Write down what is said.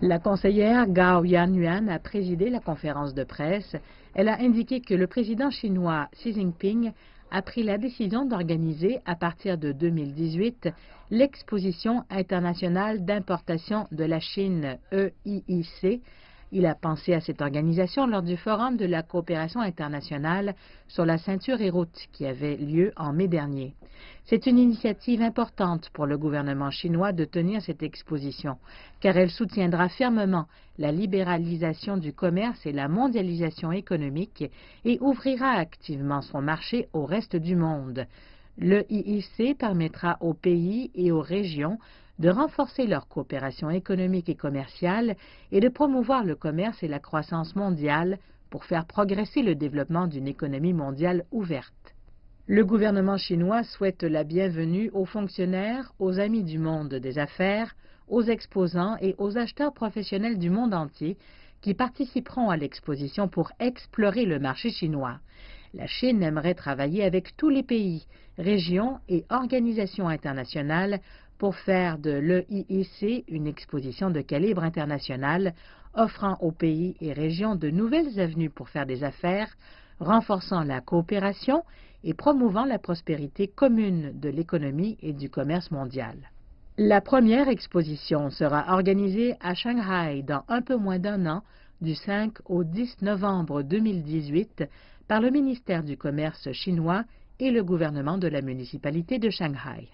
La conseillère Gao Yanyuan a présidé la conférence de presse. Elle a indiqué que le président chinois Xi Jinping a pris la décision d'organiser, à partir de 2018, l'exposition internationale d'importation de la Chine EIIC. Il a pensé à cette organisation lors du Forum de la coopération internationale sur la ceinture et route qui avait lieu en mai dernier. C'est une initiative importante pour le gouvernement chinois de tenir cette exposition, car elle soutiendra fermement la libéralisation du commerce et la mondialisation économique et ouvrira activement son marché au reste du monde. Le EIIC permettra aux pays et aux régions de renforcer leur coopération économique et commerciale et de promouvoir le commerce et la croissance mondiale pour faire progresser le développement d'une économie mondiale ouverte. Le gouvernement chinois souhaite la bienvenue aux fonctionnaires, aux amis du monde des affaires, aux exposants et aux acheteurs professionnels du monde entier qui participeront à l'exposition pour explorer le marché chinois. La Chine aimerait travailler avec tous les pays, régions et organisations internationales pour faire de l'EIIC une exposition de calibre international, offrant aux pays et régions de nouvelles avenues pour faire des affaires, renforçant la coopération et promouvant la prospérité commune de l'économie et du commerce mondial. La première exposition sera organisée à Shanghai dans un peu moins d'un an, du 5 au 10 novembre 2018, par le ministère du Commerce chinois et le gouvernement de la municipalité de Shanghai.